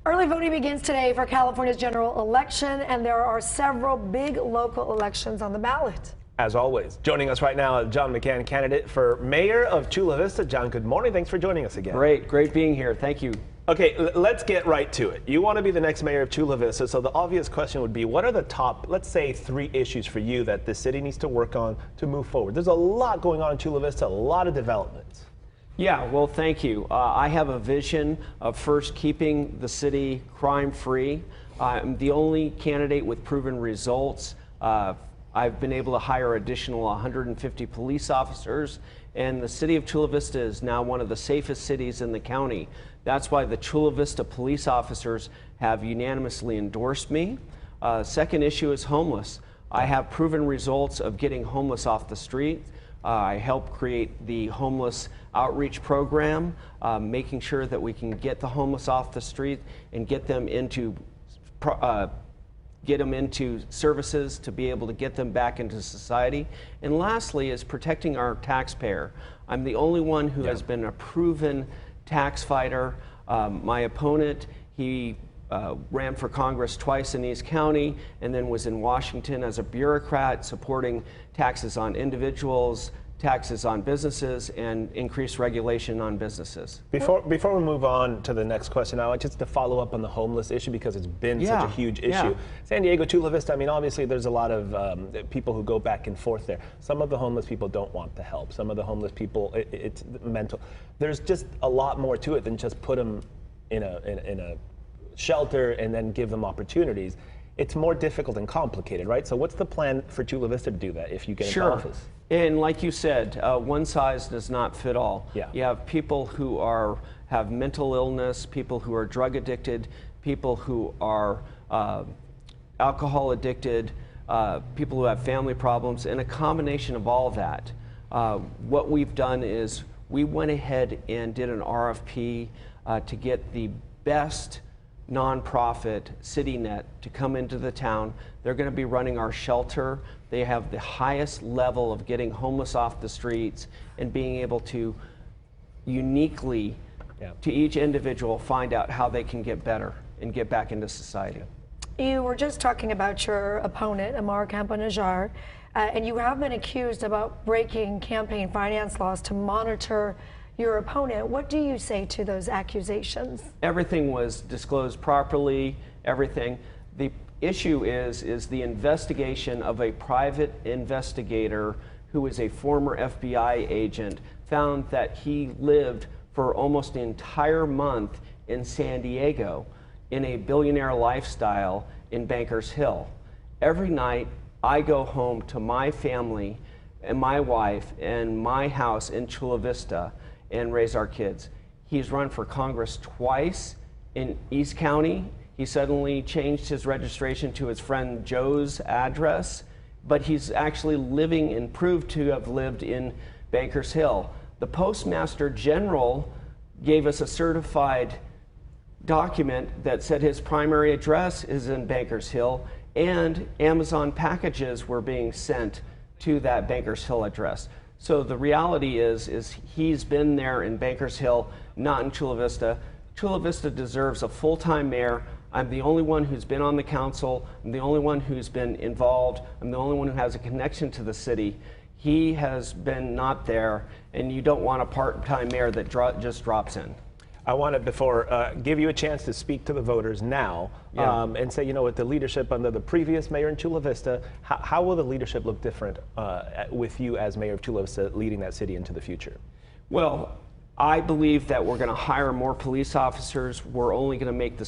Early voting begins today for California's general election, and there are several big local elections on the ballot. As always, joining us right now, John McCann, candidate for mayor of Chula Vista. John, good morning. Thanks for joining us again. Great being here. Thank you. Okay, let's get right to it. You want to be the next mayor of Chula Vista, so the obvious question would be, what are the top, let's say, 3 issues for you that the city needs to work on to move forward? There's a lot going on in Chula Vista, a lot of developments. Yeah, well, thank you. I have a vision of first keeping the city crime-free. I'm the only candidate with proven results. I've been able to hire additional 150 police officers, and the city of Chula Vista is now one of the safest cities in the county. That's why the Chula Vista police officers have unanimously endorsed me. Second issue is homeless. I have proven results of getting homeless off the street. I helped create the homeless outreach program, making sure that we can get the homeless off the street and get them into services to be able to get them back into society. And lastly is protecting our taxpayer. I'm the only one who has been a proven tax fighter. My opponent, he ran for Congress twice in East County and then was in Washington as a bureaucrat supporting taxes on individuals, taxes on businesses, and increased regulation on businesses. Before we move on to the next question, I want just to follow up on the homeless issue because it's been such a huge issue. San Diego, Chula Vista, I mean, obviously there's a lot of people who go back and forth there. Some of the homeless people don't want the help. Some of the homeless people, it's mental. There's just a lot more to it than just put them in a shelter and then give them opportunities. It's more difficult and complicated, right? So what's the plan for Chula Vista to do that if you get into office? And like you said, one size does not fit all. You have people who have mental illness, people who are drug addicted, people who are alcohol addicted, people who have family problems, and a combination of all of that. What we've done is we went ahead and did an RFP to get the best nonprofit, CityNet, to come into the town. They're going to be running our shelter. They have the highest level of getting homeless off the streets and being able to uniquely, to each individual, find out how they can get better and get back into society. You were just talking about your opponent, Amar Campa-Najjar, and you have been accused about breaking campaign finance laws to monitor your opponent. What do you say to those accusations? Everything was disclosed properly, everything. The issue is the investigation of a private investigator who is a former FBI agent found that he lived for almost an entire month in San Diego in a billionaire lifestyle in Bankers Hill. Every night I go home to my family and my wife and my house in Chula Vista and raise our kids. He's run for Congress twice in East County. He suddenly changed his registration to his friend Joe's address, but he's actually living and proved to have lived in Bankers Hill. The Postmaster General gave us a certified document that said his primary address is in Bankers Hill, and Amazon packages were being sent to that Bankers Hill address. So the reality is he's been there in Bankers Hill, not in Chula Vista. Chula Vista deserves a full-time mayor. I'm the only one who's been on the council. I'm the only one who's been involved. I'm the only one who has a connection to the city. He has been not there, and you don't want a part-time mayor that just drops in. I want to, give you a chance to speak to the voters now and say, you know, with the leadership under the previous mayor in Chula Vista, how will the leadership look different with you as mayor of Chula Vista leading that city into the future? Well, I believe that we're going to hire more police officers. We're only going to make the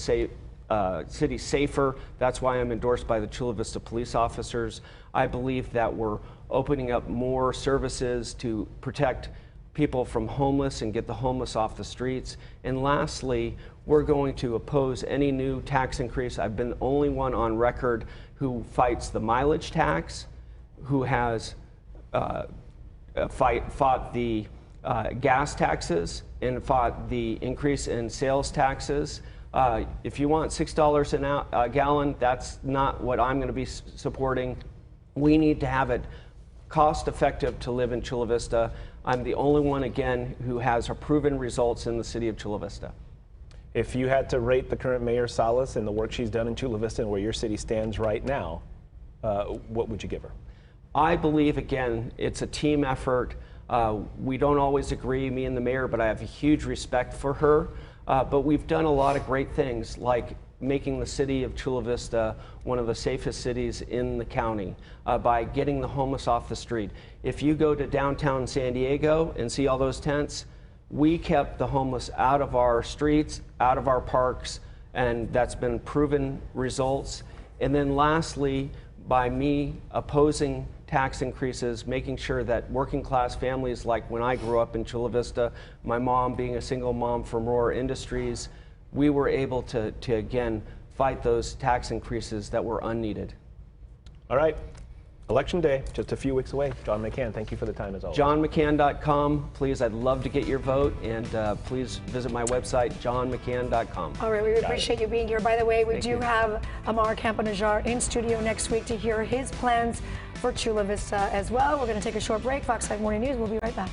city safer. That's why I'm endorsed by the Chula Vista police officers. I believe that we're opening up more services to protect people from homeless and get the homeless off the streets. And lastly, we're going to oppose any new tax increase. I've been the only one on record who fights the mileage tax, who has fought the gas taxes and fought the increase in sales taxes. If you want $6 a gallon, that's not what I'm going to be supporting. We need to have it cost effective to live in Chula Vista. I'm the only one, again, who has proven results in the city of Chula Vista. If you had to rate the current Mayor Salas and the work she's done in Chula Vista and where your city stands right now, what would you give her? I believe, again, it's a team effort. We don't always agree, me and the mayor, but I have a huge respect for her. But we've done a lot of great things, like making the city of Chula Vista one of the safest cities in the county by getting the homeless off the street. If you go to downtown San Diego and see all those tents, we kept the homeless out of our streets, out of our parks, and that's been proven results. And then lastly, by me opposing tax increases, making sure that working class families, like when I grew up in Chula Vista, my mom being a single mom from Rohr Industries, we were able to again fight those tax increases that were unneeded. All right. Election day, just a few weeks away. John McCann, thank you for the time as always. JohnMcCann.com. Please, I'd love to get your vote, and please visit my website, JohnMcCann.com. All right, we appreciate you being here. By the way, we do have Amar Campa-Najjar in studio next week to hear his plans for Chula Vista as well. We're going to take a short break. Fox 5 Morning News. We'll be right back.